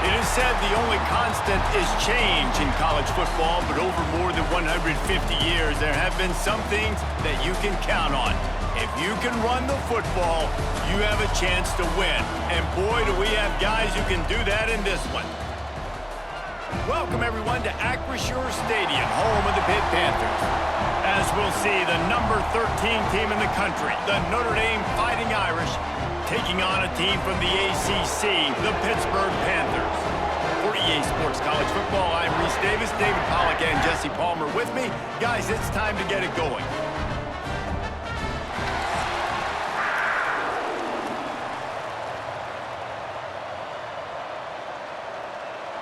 It is said the only constant is change in college football, but over more than 150 years, there have been some things that you can count on. If you can run the football, you have a chance to win. And boy, do we have guys who can do that in this one. Welcome, everyone, to Acrisure Stadium, home of the Pitt Panthers. As we'll see, the number 13 team in the country, the Notre Dame Fighting Irish, taking on a team from the ACC, the Pittsburgh Panthers. For EA Sports College Football, I'm Reese Davis, David Pollack, and Jesse Palmer with me. Guys, it's time to get it going.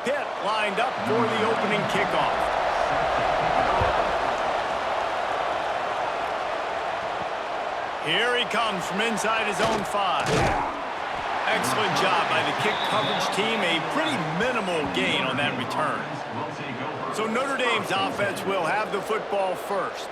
Pitt lined up for the opening kickoff. Here he comes from inside his own 5. Excellent job by the kick coverage team. A pretty minimal gain on that return. So Notre Dame's offense will have the football first.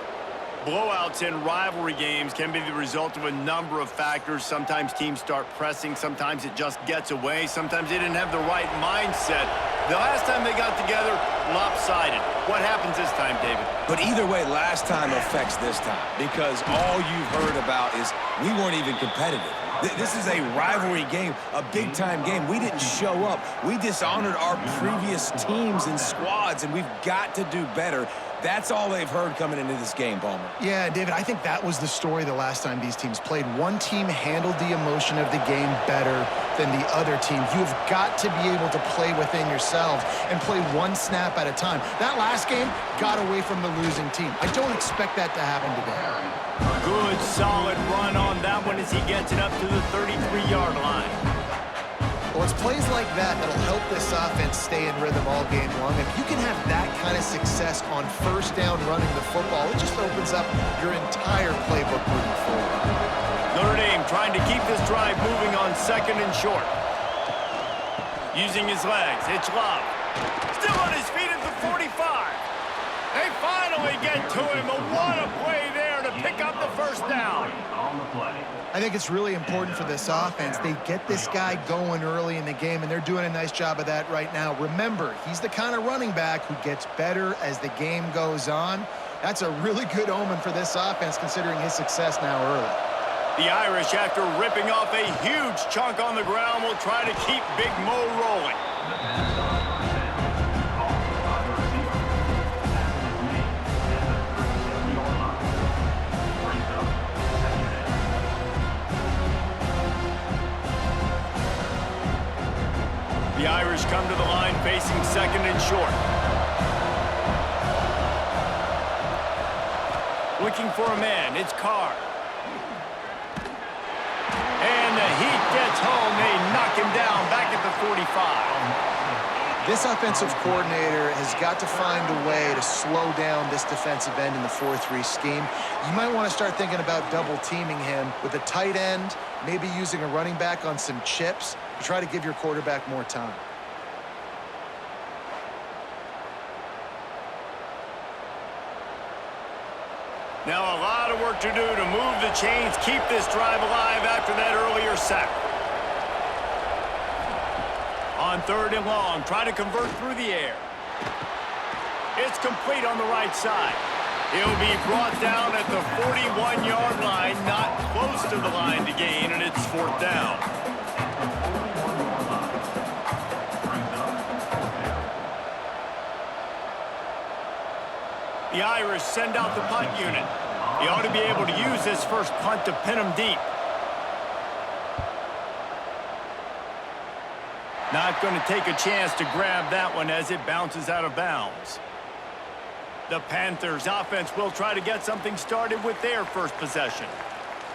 Blowouts in rivalry games can be the result of a number of factors. Sometimes teams start pressing. Sometimes it just gets away. Sometimes they didn't have the right mindset. The last time they got together, lopsided. What happens this time, David? But either way, last time affects this time because all you've heard about is we weren't even competitive. This is a rivalry game, a big-time game. We didn't show up. We dishonored our previous teams and squads, and we've got to do better. That's all they've heard coming into this game, Palmer. Yeah, David, I think that was the story the last time these teams played. One team handled the emotion of the game better than the other team. You've got to be able to play within yourselves and play one snap at a time. That last game got away from the losing team. I don't expect that to happen today. Good, solid run on that one as he gets it up to the 33-yard line. Well, it's plays like that that'll help this offense stay in rhythm all game long. If you can have that kind of success on first down running the football, it just opens up your entire playbook moving forward. Notre Dame trying to keep this drive moving on second and short. Using his legs, it's Love. Still on his feet at the 45. They finally get to him. What a play there to pick up the first down. I think it's really important for this offense. They get this guy going early in the game, and they're doing a nice job of that right now. Remember, he's the kind of running back who gets better as the game goes on. That's a really good omen for this offense, considering his success now early. The Irish, after ripping off a huge chunk on the ground, will try to keep Big Mo rolling. The Irish come to the line facing second and short. Looking for a man, it's Carr. And the heat gets home. They knock him down back at the 45. This offensive coordinator has got to find a way to slow down this defensive end in the 4-3 scheme. You might want to start thinking about double teaming him with a tight end, maybe using a running back on some chips to try to give your quarterback more time. Now a lot of work to do to move the chains, keep this drive alive after that earlier sack. On third and long, try to convert through the air. It's complete on the right side. He'll be brought down at the 41-yard line, not close to the line to gain, and it's fourth down. The Irish send out the punt unit. He ought to be able to use this first punt to pin him deep. Not going to take a chance to grab that one as it bounces out of bounds. The Panthers offense will try to get something started with their first possession.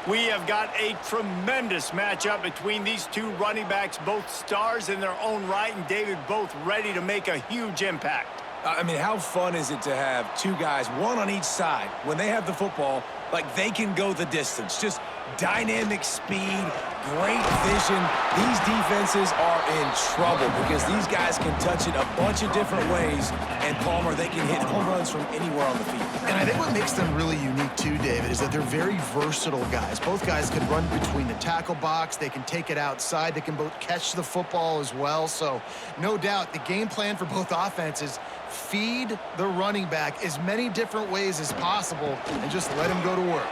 We have got a tremendous matchup between these two running backs, both stars in their own right, and David, both ready to make a huge impact. I mean, how fun is it to have two guys, one on each side, when they have the football, Like, they can go the distance. Just dynamic speed, great vision. These defenses are in trouble because these guys can touch it a bunch of different ways, and Palmer, they can hit home runs from anywhere on the field. And I think what makes them really unique too, David, is that they're very versatile guys. Both guys can run between the tackle box. They can take it outside. They can both catch the football as well. So no doubt the game plan for both offenses, feed the running back as many different ways as possible and just let him go to work.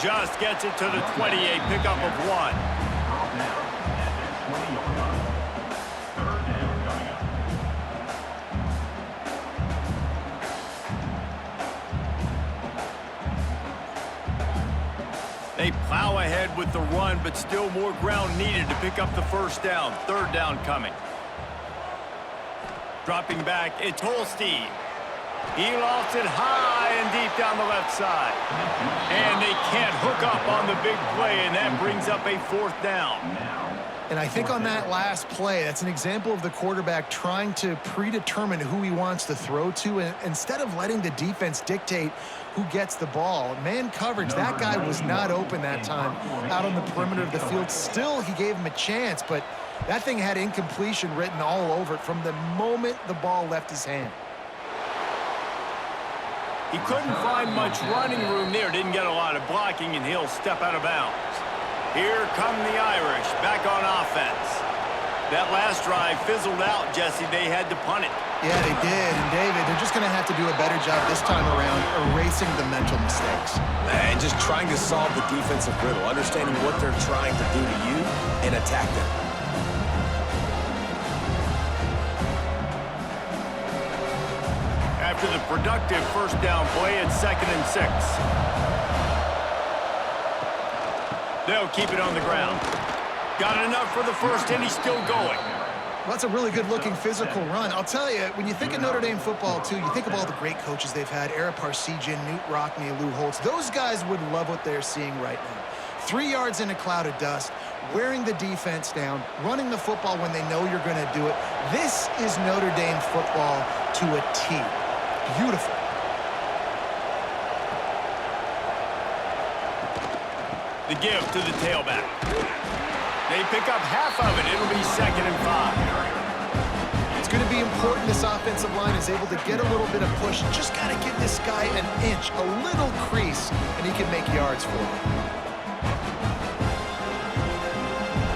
Just gets it to the 28, pickup of 1. They plow ahead with the run, but still more ground needed to pick up the first down. Third down coming. Dropping back, it's Holstein. He lost it high and deep down the left side. And they can't hook up on the big play, and that brings up a 4th down. And I think on that last play, that's an example of the quarterback trying to predetermine who he wants to throw to, and instead of letting the defense dictate who gets the ball. Man coverage, that guy was not open that time out on the perimeter of the field. Still, he gave him a chance, but that thing had incompletion written all over it from the moment the ball left his hand. He couldn't find much running room there, didn't get a lot of blocking, and he'll step out of bounds. Here come the Irish, back on offense. That last drive fizzled out, Jesse. They had to punt it. Yeah, they did. And, David, they're just going to have to do a better job this time around erasing the mental mistakes. And just trying to solve the defensive riddle, understanding what they're trying to do to you and attack them. After the productive first down play, it's 2nd and 6. They'll keep it on the ground. Got enough for the first, and he's still going. Well, that's a really good-looking physical run. I'll tell you, when you think of Notre Dame football, too, you think of all the great coaches they've had, Ara Parseghian, Newt Rockne, Lou Holtz. Those guys would love what they're seeing right now. 3 yards in a cloud of dust, wearing the defense down, running the football when they know you're going to do it. This is Notre Dame football to a T. Beautiful. The give to the tailback. They pick up half of it. It'll be 2nd and 5. It's going to be important this offensive line is able to get a little bit of push. Just got to give this guy an inch, a little crease, and he can make yards for it.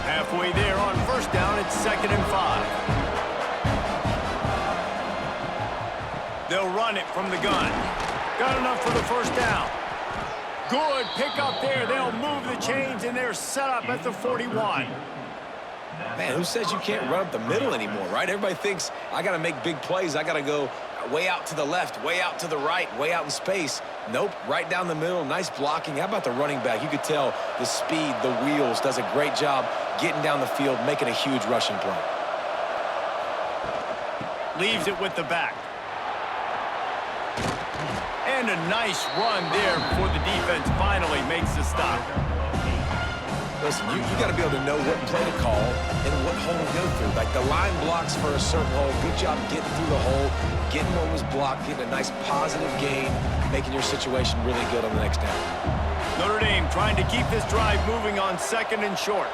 Halfway there on first down, it's 2nd and 5. They'll run it from the gun. Got enough for the first down. Good pick up there. They'll move the chains, and they're set up at the 41. Man, who says you can't run up the middle anymore, right? Everybody thinks, I got to make big plays. I got to go way out to the left, way out to the right, way out in space. Nope, right down the middle. Nice blocking. How about the running back? You could tell the speed, the wheels, does a great job getting down the field, making a huge rushing play. Leaves it with the back. And a nice run there before the defense finally makes the stop. Listen, you got to be able to know what play to call and what hole to go through. Like the line blocks for a certain hole. Good job getting through the hole, getting what was blocked, getting a nice positive gain, making your situation really good on the next down. Notre Dame trying to keep this drive moving on 2nd and short.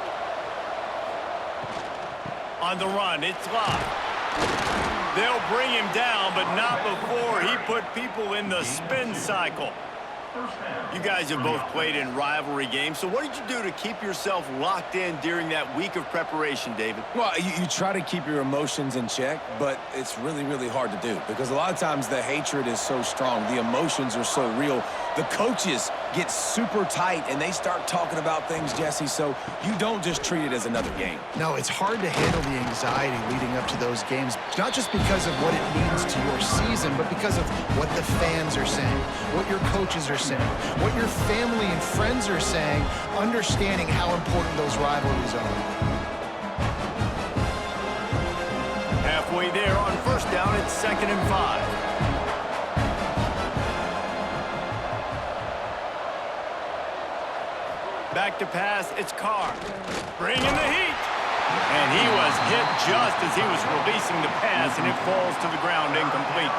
On the run, it's Locke. They'll bring him down, but not before he put people in the spin cycle. You guys have both played in rivalry games, so what did you do to keep yourself locked in during that week of preparation, David? Well, you try to keep your emotions in check, but it's really, really hard to do because a lot of times the hatred is so strong. The emotions are so real. The coaches get super tight, and they start talking about things, Jesse, so you don't just treat it as another game. No, it's hard to handle the anxiety leading up to those games, not just because of what it means to your season, but because of what the fans are saying, what your coaches are saying, what your family and friends are saying, understanding how important those rivalries are. Halfway there on first down, it's 2nd and 5. Back to pass, it's Carr. Bringing the heat. And he was hit just as he was releasing the pass, and it falls to the ground incomplete.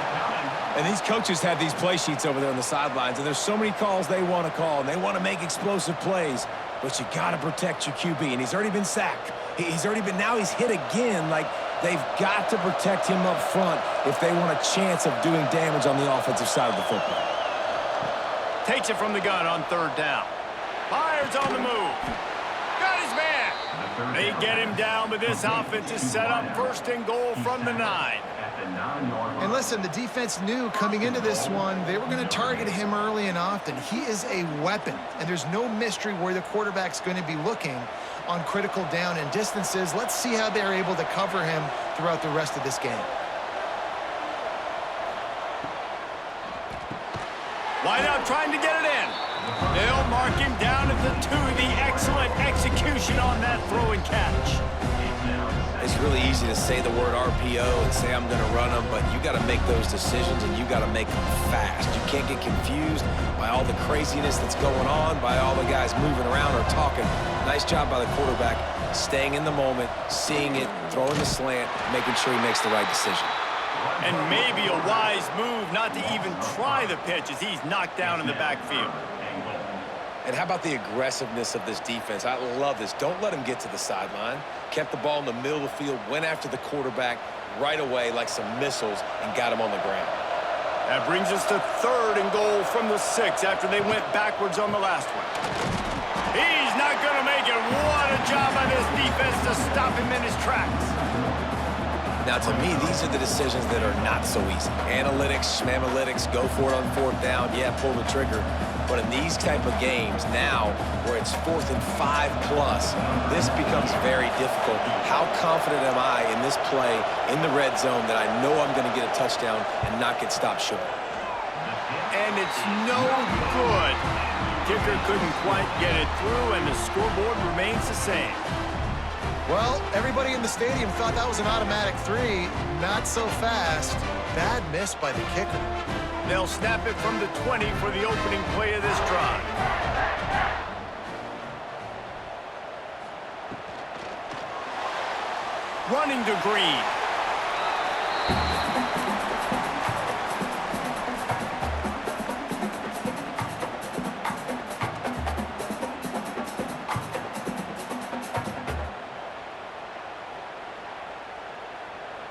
And these coaches have these play sheets over there on the sidelines, and there's so many calls they want to call, and they want to make explosive plays, but you got to protect your QB, and he's already been sacked. Now he's hit again. Like, they've got to protect him up front if they want a chance of doing damage on the offensive side of the football. Takes it from the gun on third down. Fires on the move. Got his man. They get him down, but this offense is set up first and goal from the 9. And listen, the defense knew coming into this one, they were going to target him early and often. He is a weapon, and there's no mystery where the quarterback's going to be looking on critical down and distances. Let's see how they're able to cover him throughout the rest of this game. Wide out trying to get it in. They'll mark him down at the 2. The excellent execution on that throw and catch. It's really easy to say the word RPO and say I'm going to run them, but you got to make those decisions, and you got to make them fast. You can't get confused by all the craziness that's going on, by all the guys moving around or talking. Nice job by the quarterback, staying in the moment, seeing it, throwing the slant, making sure he makes the right decision. And maybe a wise move not to even try the pitch as he's knocked down in the backfield. And how about the aggressiveness of this defense? I love this. Don't let him get to the sideline. Kept the ball in the middle of the field, went after the quarterback right away like some missiles, and got him on the ground. That brings us to third and goal from the 6 after they went backwards on the last one. He's not going to make it. What a job by this defense to stop him in his tracks. Now, to me, these are the decisions that are not so easy. Analytics, schmamalytics, go for it on fourth down, yeah, pull the trigger. But in these type of games now, where it's 4th and 5+, this becomes very difficult. How confident am I in this play in the red zone that I know I'm going to get a touchdown and not get stopped short? And it's no good. Kicker couldn't quite get it through, and the scoreboard remains the same. Well, everybody in the stadium thought that was an automatic 3. Not so fast. Bad miss by the kicker. They'll snap it from the 20 for the opening play of this drive. Running to Green.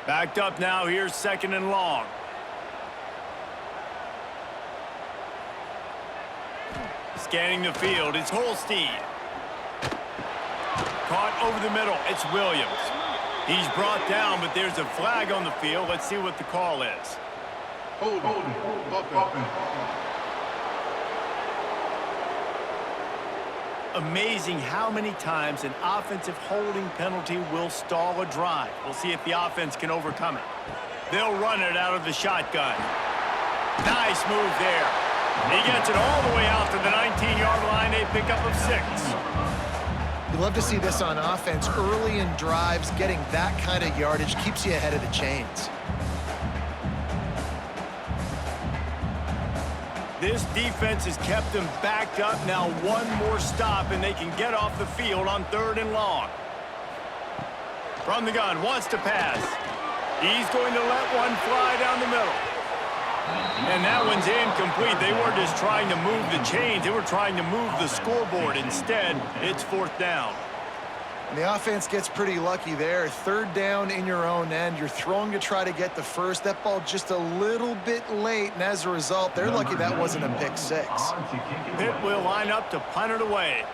Backed up now, here's 2nd and long. Scanning the field, it's Holstein. Caught over the middle, it's Williams. He's brought down, but there's a flag on the field. Let's see what the call is. Amazing how many times an offensive holding penalty will stall a drive. We'll see if the offense can overcome it. They'll run it out of the shotgun. Nice move there. He gets it all the way out to the 19-yard line, a pickup of 6. You love to see this on offense. Early in drives, getting that kind of yardage keeps you ahead of the chains. This defense has kept them backed up. Now one more stop, and they can get off the field on 3rd and long. From the gun, wants to pass. He's going to let one fly down the middle. And that one's incomplete. They weren't just trying to move the chains. They were trying to move the scoreboard. Instead, it's 4th down. And the offense gets pretty lucky there. 3rd down in your own end. You're throwing to try to get the first. That ball just a little bit late, and as a result, they're lucky that wasn't a pick 6. Pitt will line up to punt it away.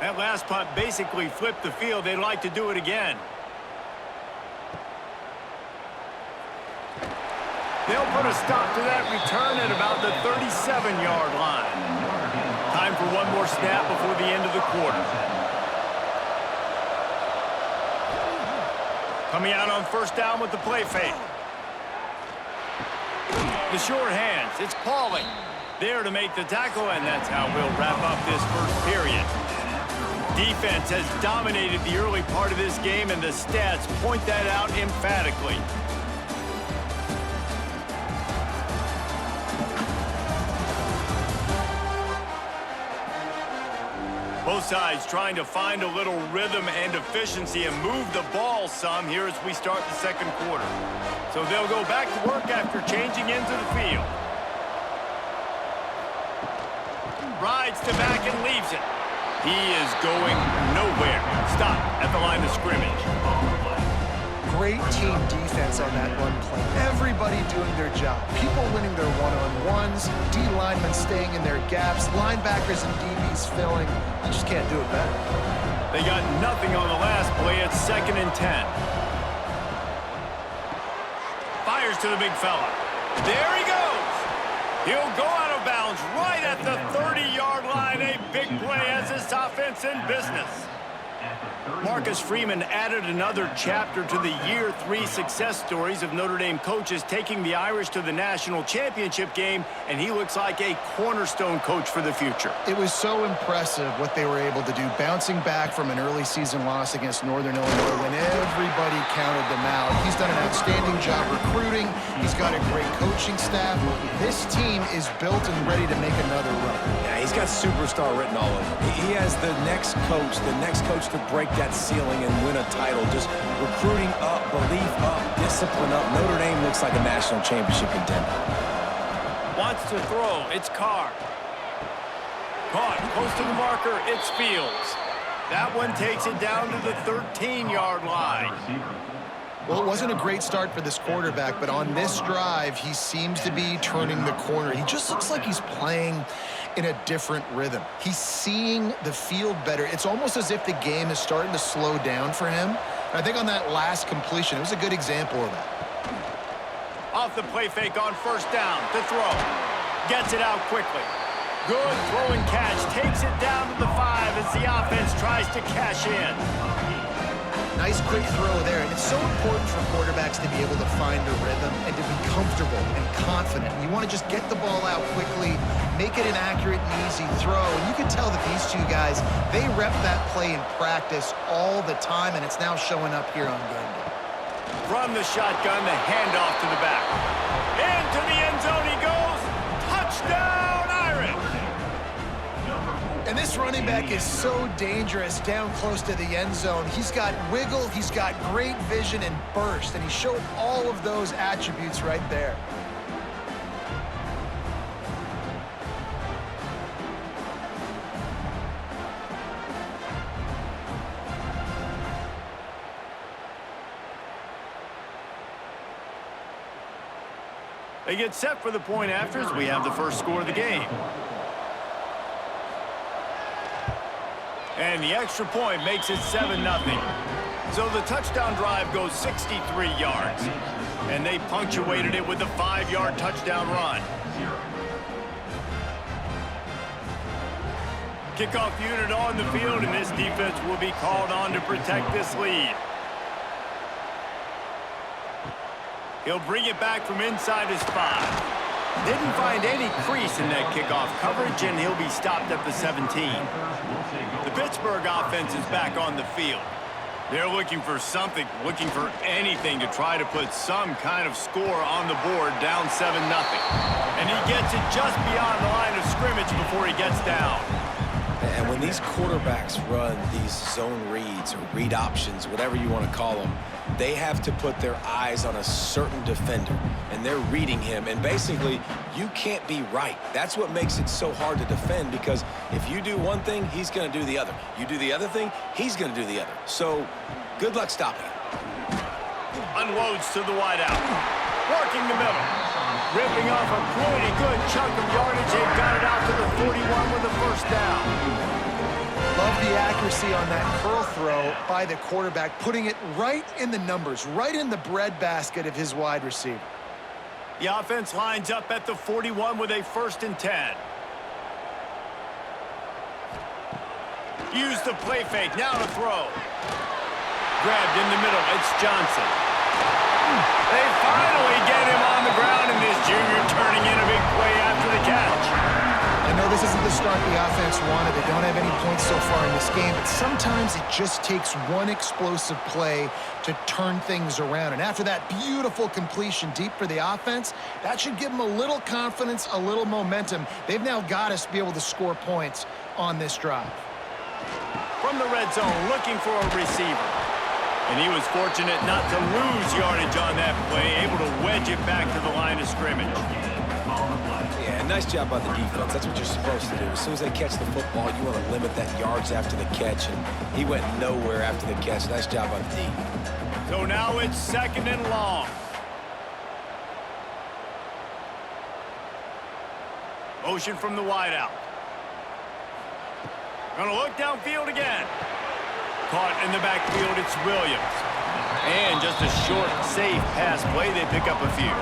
That last punt basically flipped the field. They'd like to do it again. They'll put a stop to that return at about the 37-yard line. Time for one more snap before the end of the quarter. Coming out on 1st down with the play fake. The short hands, it's Pauling. There to make the tackle, and that's how we'll wrap up this first period. Defense has dominated the early part of this game, and the stats point that out emphatically. Both sides trying to find a little rhythm and efficiency and move the ball some here as we start the second quarter. So they'll go back to work after changing into the field. Rides to back and leaves it. He is going nowhere. Stop at the line of scrimmage. Great team defense on that run play. Everybody doing their job. People winning their one-on-ones, D linemen staying in their gaps, linebackers and DBs filling. You just can't do it better. They got nothing on the last play. It's 2nd and 10. Fires to the big fella. There he goes. He'll go out of bounds right at the 30-yard line. A big play as this offense in business. Marcus Freeman added another chapter to the year 3 success stories of Notre Dame coaches taking the Irish to the national championship game, and he looks like a cornerstone coach for the future. It was so impressive what they were able to do, bouncing back from an early season loss against Northern Illinois when everybody counted them out. He's done an outstanding job recruiting. He's got a great coaching staff. This team is built and ready to make another run. Yeah, he's got superstar written all over him. He has the next coach to break that ceiling and win a title. Just recruiting up, belief up, discipline up. Notre Dame looks like a national championship contender. Wants to throw. It's Carr. Caught close to the marker. It's Fields. That one takes it down to the 13-yard line. Well, it wasn't a great start for this quarterback, but on this drive, he seems to be turning the corner. He just looks like he's playing in a different rhythm. He's seeing the field better. It's almost as if the game is starting to slow down for him. And I think on that last completion, it was a good example of that. Off the play fake on 1st down to throw. Gets it out quickly. Good throw and catch. Takes it down to the 5 as the offense tries to cash in. Nice quick throw there, and it's so important for quarterbacks to be able to find a rhythm and to be comfortable and confident. You want to just get the ball out quickly, make it an accurate and easy throw, and you can tell that these two guys, they rep that play in practice all the time, and it's now showing up here on game day. From the shotgun, the handoff to the back. Into the end zone he goes. Touchdown, Irish! And this running back is so dangerous down close to the end zone. He's got wiggle, he's got great vision and burst, and he showed all of those attributes right there. They get set for the point afters. We have the first score of the game. And the extra point makes it 7-0. So the touchdown drive goes 63 yards. And they punctuated it with a 5-yard touchdown run. Kickoff unit on the field, and this defense will be called on to protect this lead. He'll bring it back from inside his 5. Didn't find any crease in that kickoff coverage, and he'll be stopped at the 17. The Pittsburgh offense is back on the field. They're looking for something, looking for anything to try to put some kind of score on the board, down 7-0. And he gets it just beyond the line of scrimmage before he gets down. And when these quarterbacks run these zone reads or read options, whatever you want to call them, they have to put their eyes on a certain defender, and they're reading him, and basically you can't be right. That's what makes it so hard to defend, because if you do one thing, he's going to do the other. You do the other thing, he's going to do the other. So good luck stopping it. Unloads to the wideout. Working the middle. Ripping off a pretty good chunk of yardage. They've got it out to the 41 with a 1st down. Love the accuracy on that curl throw by the quarterback, putting it right in the numbers, right in the breadbasket of his wide receiver. The offense lines up at the 41 with a 1st and 10. Use the play fake, now to throw. Grabbed in the middle, it's Johnson. They finally get him on the ground, and this junior turning in a big play after the catch. I know this isn't the start the offense wanted. They don't have any points so far in this game, but sometimes it just takes one explosive play to turn things around. And after that beautiful completion deep for the offense, that should give them a little confidence, a little momentum. They've now got us to be able to score points on this drive. From the red zone, looking for a receiver. And he was fortunate not to lose yardage on that play, able to wedge it back to the line of scrimmage. Yeah, nice job by the defense. That's what you're supposed to do. As soon as they catch the football, you want to limit that yards after the catch, and he went nowhere after the catch. Nice job by the D. So now it's 2nd and long. Motion from the wideout. Gonna look downfield again. Caught in the backfield, it's Williams. And just a short, safe pass play, they pick up a few.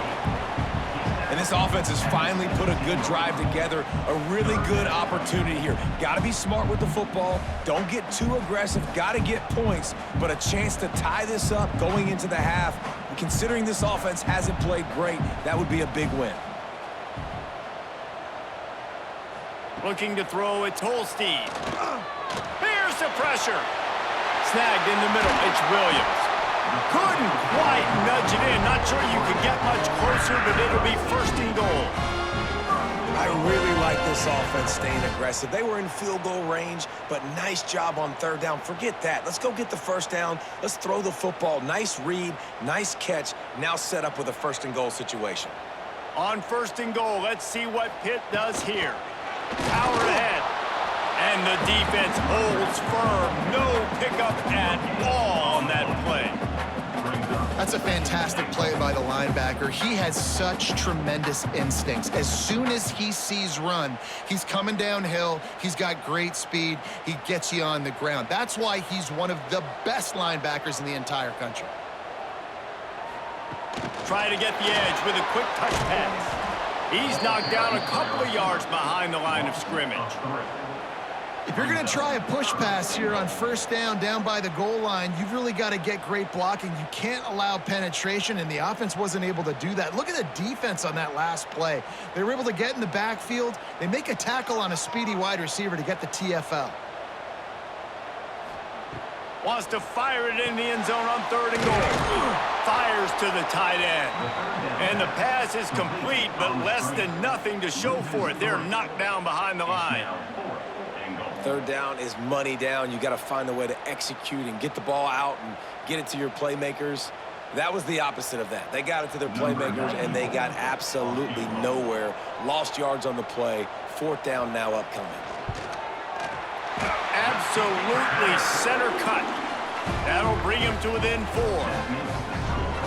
And this offense has finally put a good drive together, a really good opportunity here. Got to be smart with the football. Don't get too aggressive. Got to get points, but a chance to tie this up going into the half. And considering this offense hasn't played great, that would be a big win. Looking to throw, it's Holstein. Here's the pressure. Snagged in the middle, it's Williams. Couldn't quite nudge it in. Not sure you could get much closer, but it'll be 1st and goal. I really like this offense staying aggressive. They were in field goal range, but nice job on 3rd down. Forget that. Let's go get the 1st down. Let's throw the football. Nice read, nice catch. Now set up with a 1st and goal situation. On 1st and goal, let's see what Pitt does here. Power ahead. And the defense holds firm. No pickup at all on that play. That's a fantastic play by the linebacker. He has such tremendous instincts. As soon as he sees run, he's coming downhill. He's got great speed. He gets you on the ground. That's why he's one of the best linebackers in the entire country. Try to get the edge with a quick touch pass. He's knocked down a couple of yards behind the line of scrimmage. If you're going to try a push pass here on 1st down, down by the goal line, you've really got to get great blocking. You can't allow penetration, and the offense wasn't able to do that. Look at the defense on that last play. They were able to get in the backfield. They make a tackle on a speedy wide receiver to get the TFL. Wants to fire it in the end zone on 3rd and goal. Fires to the tight end. And the pass is complete, but less than nothing to show for it. They're knocked down behind the line. 3rd down is money down. You got to find a way to execute and get the ball out and get it to your playmakers. That was the opposite of that. They got it to their playmakers, and they got absolutely nowhere. Lost yards on the play. 4th down now upcoming. Absolutely center cut. That'll bring him to within 4.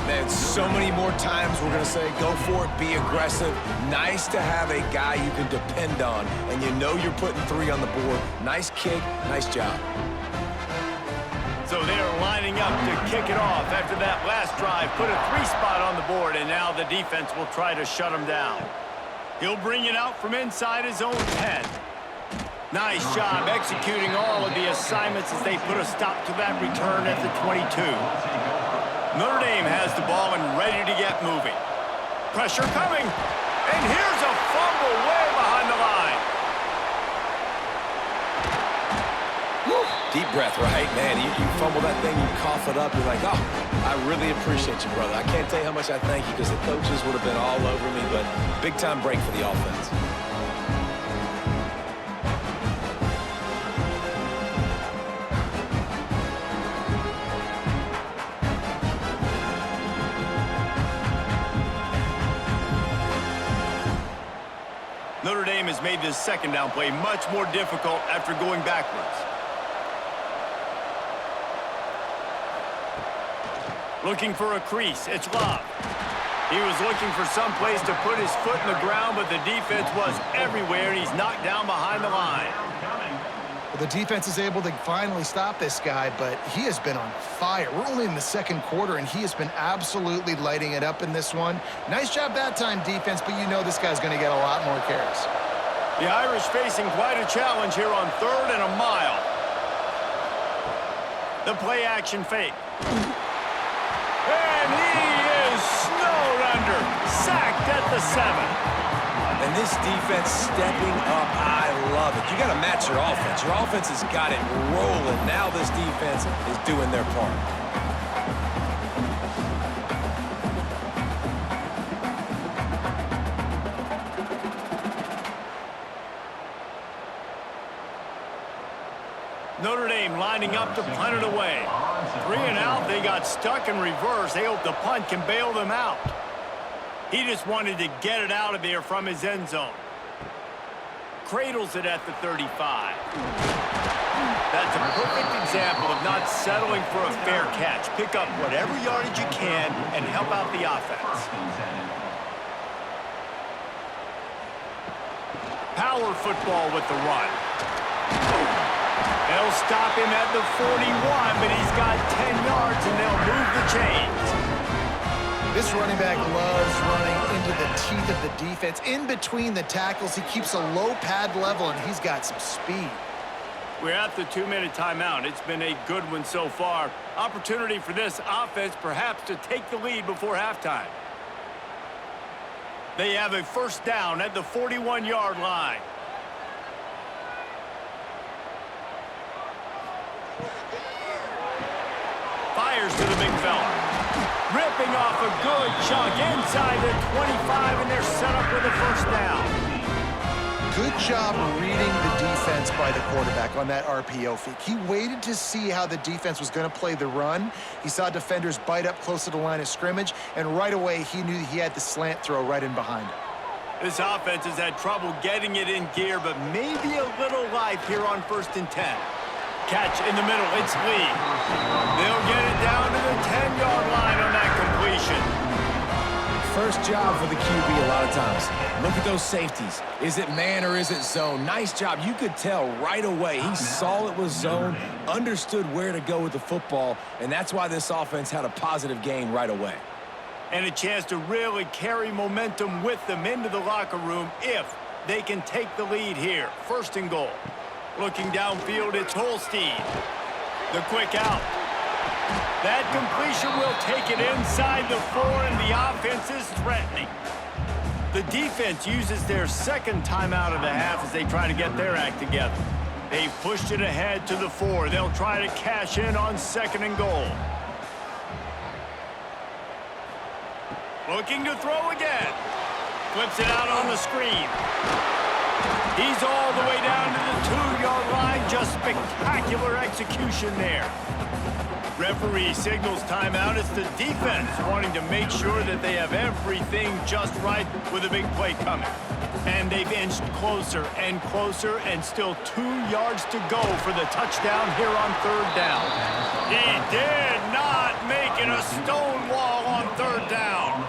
Man, so many more times we're going to say go for it, be aggressive. Nice to have a guy you can depend on, and you know you're putting 3 on the board. Nice kick, nice job. So they are lining up to kick it off after that last drive. Put a 3 spot on the board, and now the defense will try to shut him down. He'll bring it out from inside his own 10. Nice job executing all of the assignments as they put a stop to that return at the 22. Notre Dame has the ball and ready to get moving. Pressure coming, and here's a fumble way behind the line. Woo. Deep breath, right? Man, you fumble that thing, you cough it up, you're like, oh, I really appreciate you, brother. I can't tell you how much I thank you because the coaches would have been all over me, but big-time break for the offense. Notre Dame has made this 2nd down play much more difficult after going backwards. Looking for a crease, it's Love. He was looking for some place to put his foot in the ground, but the defense was everywhere, and he's knocked down behind the line. Well, the defense is able to finally stop this guy, but he has been on fire. We're only in the 2nd quarter, and he has been absolutely lighting it up in this one. Nice job that time, defense, but you know this guy's going to get a lot more carries. The Irish facing quite a challenge here on 3rd and a mile. The play action fake. And he is snowed under, sacked at the 7. And this defense stepping up, I love it. You got to match your offense. Your offense has got it rolling. Now this defense is doing their part. Notre Dame lining up to punt it away. 3 and out, they got stuck in reverse. They hope the punt can bail them out. He just wanted to get it out of there from his end zone. Cradles it at the 35. That's a perfect example of not settling for a fair catch. Pick up whatever yardage you can and help out the offense. Power football with the run. They'll stop him at the 41, but he's got 10 yards, and they'll move the chains. This running back loves running into the teeth of the defense. In between the tackles, he keeps a low pad level, and he's got some speed. We're at the 2-minute timeout. It's been a good one so far. Opportunity for this offense perhaps to take the lead before halftime. They have a first down at the 41-yard line. Fires to the big fella. Ripping off a good chunk inside the 25, and they're set up with a first down. Good job reading the defense by the quarterback on that RPO fake. He waited to see how the defense was going to play the run. He saw defenders bite up close to the line of scrimmage, and right away he knew he had the slant throw right in behind him. This offense has had trouble getting it in gear, but maybe a little life here on 1st and 10. Catch in the middle, it's Lee. They'll get it down to the 10-yard line on that completion. First job for the QB a lot of times. Look at those safeties. Is it man or is it zone? Nice job. You could tell right away. He saw it was zone, understood where to go with the football, and that's why this offense had a positive gain right away. And a chance to really carry momentum with them into the locker room if they can take the lead here. 1st and goal. Looking downfield, it's Holstein. The quick out. That completion will take it inside the 4, and the offense is threatening. The defense uses their 2nd timeout of the half as they try to get their act together. They've pushed it ahead to the 4. They'll try to cash in on 2nd and goal. Looking to throw again. Flips it out on the screen. He's all the way down to the 2-yard line. Just spectacular execution there. Referee signals timeout. It's the defense wanting to make sure that they have everything just right with a big play coming. And they've inched closer and closer, and still 2 yards to go for the touchdown here on 3rd down. He did not make it a stone wall on 3rd down.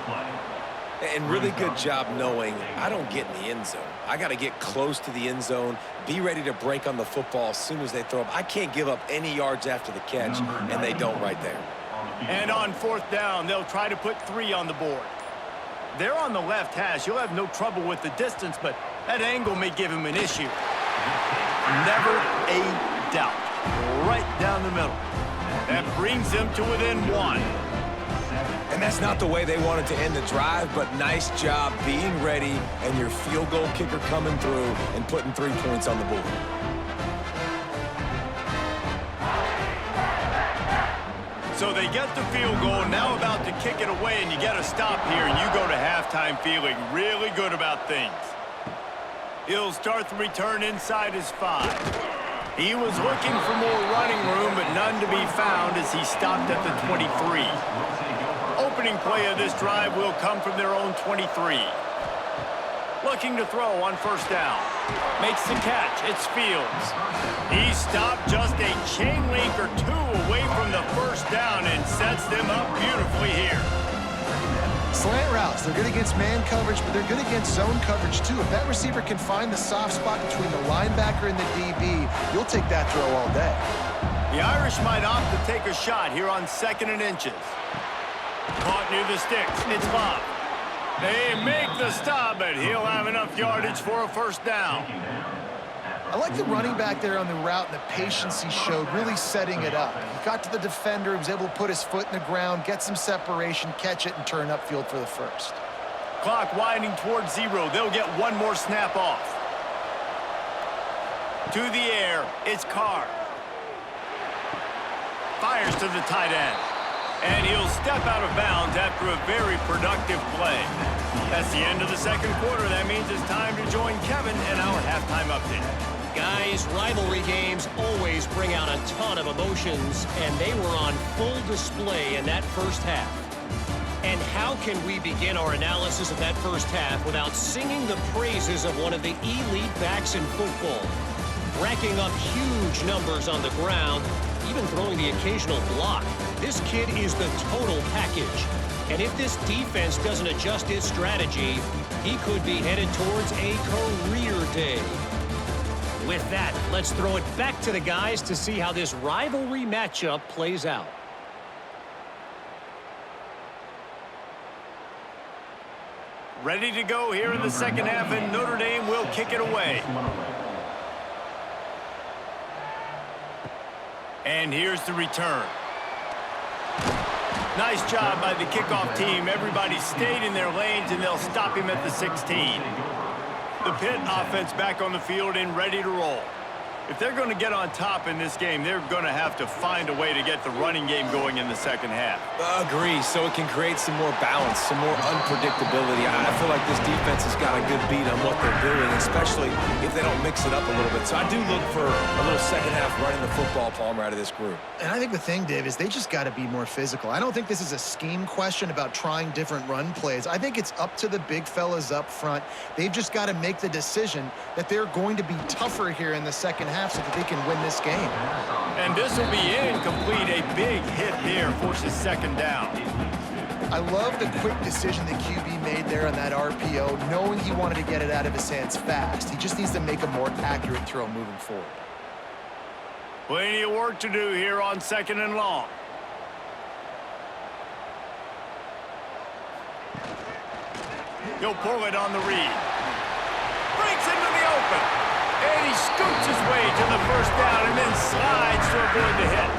And really good job knowing I don't get in the end zone. I got to get close to the end zone, be ready to break on the football as soon as they throw up. I can't give up any yards after the catch, and they don't right there. And on 4th down, they'll try to put 3 on the board. They're on the left hash. You'll have no trouble with the distance, but that angle may give him an issue. Never a doubt. Right down the middle. That brings them to within 1. And that's not the way they wanted to end the drive, but nice job being ready and your field goal kicker coming through and putting 3 points on the board. So they get the field goal, now about to kick it away, and you get a stop here, and you go to halftime feeling really good about things. He'll start the return inside his 5. He was looking for more running room, but none to be found as he stopped at the 23. Opening play of this drive will come from their own 23. Looking to throw on 1st down. Makes the catch. It's Fields. He stopped just a chain link or 2 away from the 1st down and sets them up beautifully here. Slant routes, they're good against man coverage, but they're good against zone coverage too. If that receiver can find the soft spot between the linebacker and the DB, you'll take that throw all day. The Irish might opt to take a shot here on 2nd and inches. Caught near the sticks. It's Love. They make the stop, but he'll have enough yardage for a 1st down. I like the running back there on the route and the patience he showed, really setting it up. He got to the defender, he was able to put his foot in the ground, get some separation, catch it, and turn upfield for the 1st. Clock winding towards 0. They'll get 1 more snap off. To the air, it's Carr. Fires to the tight end. And he'll step out of bounds after a very productive play. That's the end of the 2nd quarter. That means it's time to join Kevin in our halftime update. Guys, rivalry games always bring out a ton of emotions, and they were on full display in that first half. And how can we begin our analysis of that first half without singing the praises of one of the elite backs in football? Racking up huge numbers on the ground, even throwing the occasional block. This kid is the total package. And if this defense doesn't adjust its strategy, he could be headed towards a career day. With that, let's throw it back to the guys to see how this rivalry matchup plays out. Ready to go here in the second half, and Notre Dame will kick it away. And here's the return. Nice job by the kickoff team. Everybody stayed in their lanes, and they'll stop him at the 16. The Pitt offense back on the field and ready to roll. If they're going to get on top in this game, they're going to have to find a way to get the running game going in the second half. Agree, so it can create some more balance, some more unpredictability. I feel like this defense has got a good beat on what they're doing, especially if they don't mix it up a little bit. So I do look for a little second half running the football, Palmer, out of this group. And I think the thing, Dave, is they just got to be more physical. I don't think this is a scheme question about trying different run plays. I think it's up to the big fellas up front. They've just got to make the decision that they're going to be tougher here in the second half so that they can win this game. And this will be incomplete. A big hit there forces second down. I love the quick decision the QB made there on that RPO, knowing he wanted to get it out of his hands fast. He just needs to make a more accurate throw moving forward. Plenty of work to do here on second and long. He'll pull it on the read. Breaks into the open. And he scoots his way to the first down and then slides to avoid the hit.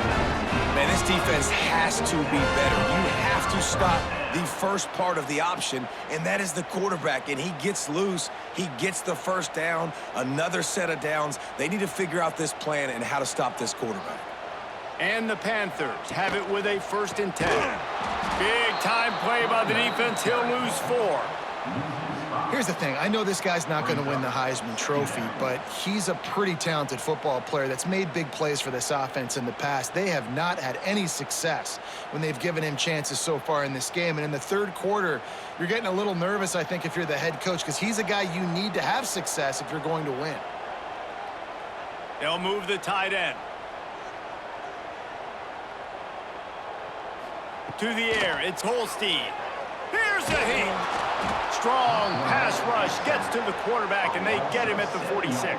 Man, this defense has to be better. You have to stop the first part of the option, and that is the quarterback. And he gets loose. He gets the first down, another set of downs. They need to figure out this plan and how to stop this quarterback. And the Panthers have it with a 1st and 10. Big time play by the defense. He'll lose 4. Here's the thing. I know this guy's not going to win the Heisman Trophy, but he's a pretty talented football player that's made big plays for this offense in the past. They have not had any success when they've given him chances so far in this game. And in the third quarter, you're getting a little nervous, I think, if you're the head coach, because he's a guy you need to have success if you're going to win. They'll move the tight end. To the air, it's Holstein. Here's the hit. Strong pass rush gets to the quarterback, and they get him at the 46.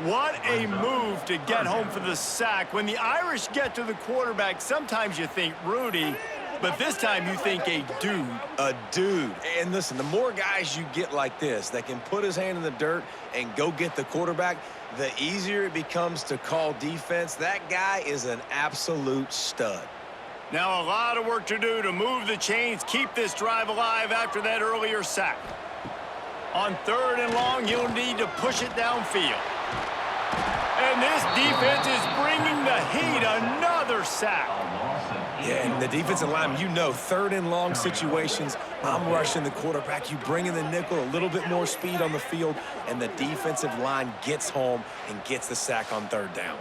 What a move to get home for the sack. When the Irish get to the quarterback, sometimes you think Rudy, but this time you think a dude. A dude. And listen, the more guys you get like this that can put his hand in the dirt and go get the quarterback, the easier it becomes to call defense. That guy is an absolute stud. Now a lot of work to do to move the chains, keep this drive alive after that earlier sack. On 3rd and long, he'll need to push it downfield. And this defense is bringing the heat. Another sack. Yeah, and the defensive line, you know, 3rd and long situations, I'm rushing the quarterback. You bring in the nickel, a little bit more speed on the field, and the defensive line gets home and gets the sack on 3rd down.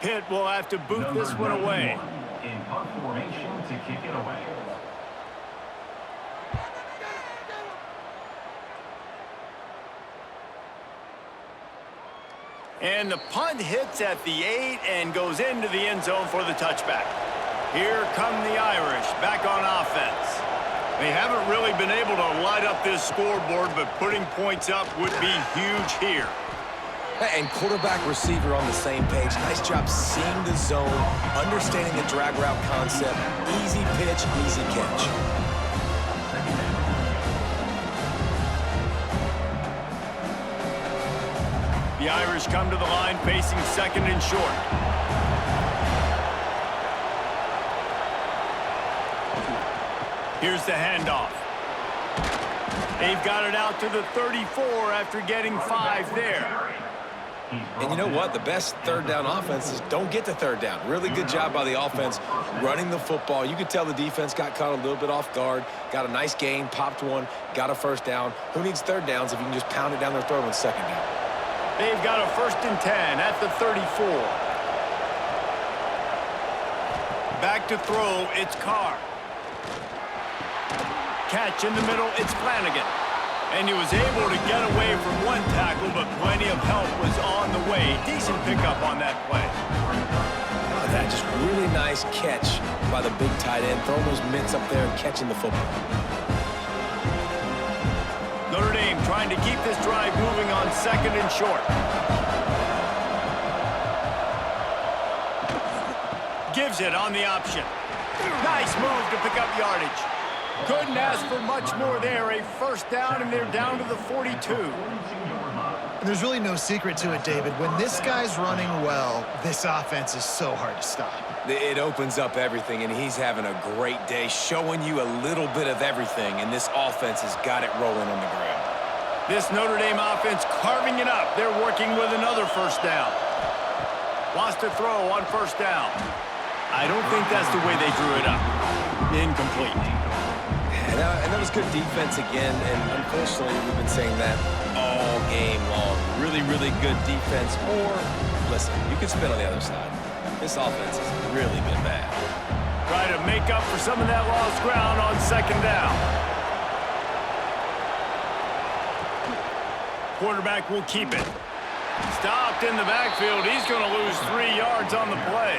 Pitt will have to boot this one away. In punt formation to kick it away. And the punt hits at the 8 and goes into the end zone for the touchback. Here come the Irish back on offense. They haven't really been able to light up this scoreboard, but putting points up would be huge here. And quarterback receiver on the same page. Nice job seeing the zone, understanding the drag route concept. Easy pitch, easy catch. The Irish come to the line facing 2nd and short. Here's the handoff. They've got it out to the 34 after getting 5 there. And you know what? The best third down offenses don't get to third down. Really good job by the offense running the football. You could tell the defense got caught a little bit off guard, got a nice gain, popped one, got a first down. Who needs third downs if you can just pound it down their throat on second down? They've got a 1st and 10 at the 34. Back to throw, it's Carr. Catch in the middle, it's Flanagan. And he was able to get away from one tackle, but plenty of help was on the way. Decent pickup on that play. That just really nice catch by the big tight end, throwing those mitts up there and catching the football. Notre Dame trying to keep this drive moving on 2nd and short. Gives it on the option. Nice move to pick up yardage. Couldn't ask for much more there. A 1st down, and they're down to the 42. And there's really no secret to it, David. When this guy's running well, this offense is so hard to stop. It opens up everything, and he's having a great day, showing you a little bit of everything, and this offense has got it rolling on the ground. This Notre Dame offense carving it up. They're working with another 1st down. Wants to throw on 1st down. I don't think that's the way they drew it up. Incomplete. And that was good defense again, and unfortunately, we've been saying that all game long. Really, really good defense. Or, listen, you can spin on the other side. This offense has really been bad. Try to make up for some of that lost ground on 2nd down. Quarterback will keep it. Stopped in the backfield. He's going to lose 3 yards on the play.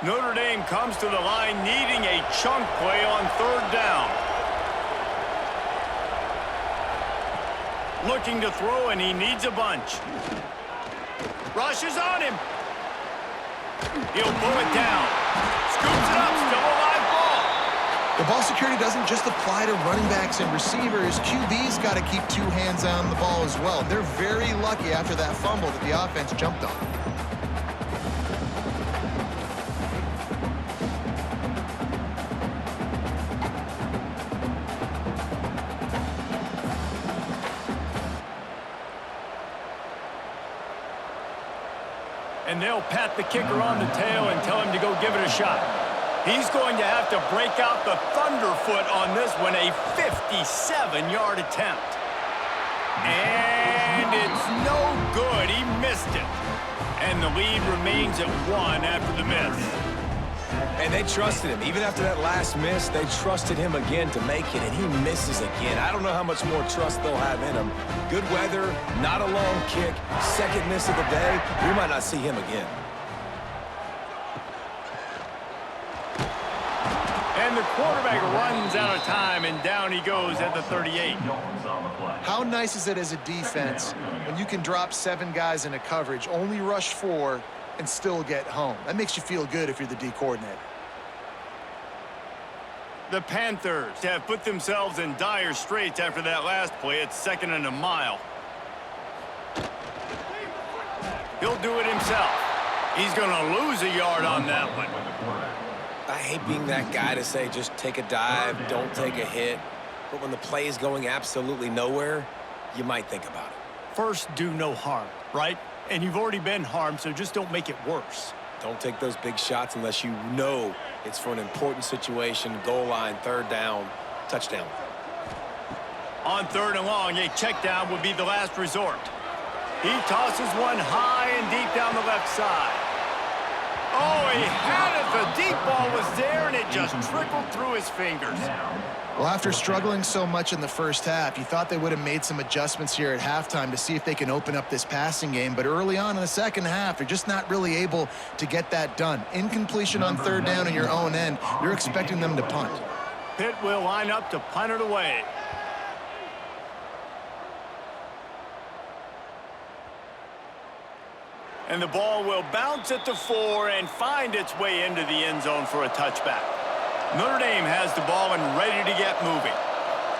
Notre Dame comes to the line needing a chunk play on 3rd down. Looking to throw, and he needs a bunch. Rushes on him. He'll pull it down. Scoops it up, still a live ball. The ball security doesn't just apply to running backs and receivers. QB's got to keep 2 hands on the ball as well. They're very lucky after that fumble that the offense jumped on. And they'll pat the kicker on the tail and tell him to go give it a shot. He's going to have to break out the thunderfoot on this one, a 57-yard attempt. And it's no good. He missed it. And the lead remains at 1 after the miss. And they trusted him. Even after that last miss, they trusted him again to make it, and he misses again. I don't know how much more trust they'll have in him. Good weather, not a long kick, 2nd miss of the day. We might not see him again. And the quarterback runs out of time, and down he goes at the 38. How nice is it as a defense when you can drop 7 guys in a coverage, only rush 4, and still get home? That makes you feel good if you're the D coordinator. The Panthers have put themselves in dire straits after that last play. It's 2nd and a mile. He'll do it himself. He's going to lose a yard on that one. I hate being that guy to say just take a dive, don't take a hit. But when the play is going absolutely nowhere, you might think about it. First, do no harm, right? And you've already been harmed, so just don't make it worse. Don't take those big shots unless you know it's for an important situation, goal line, 3rd down, touchdown. On 3rd and long, a check down would be the last resort. He tosses one high and deep down the left side. Oh, he had it. The deep ball was there, and it just trickled through his fingers. Well, after struggling so much in the 1st half, you thought they would have made some adjustments here at halftime to see if they can open up this passing game. But early on in the 2nd half, they're just not really able to get that done. Incompletion on 3rd down in your own end, you're expecting them to punt. Pitt will line up to punt it away. And the ball will bounce at the 4 and find its way into the end zone for a touchback. Notre Dame has the ball and ready to get moving.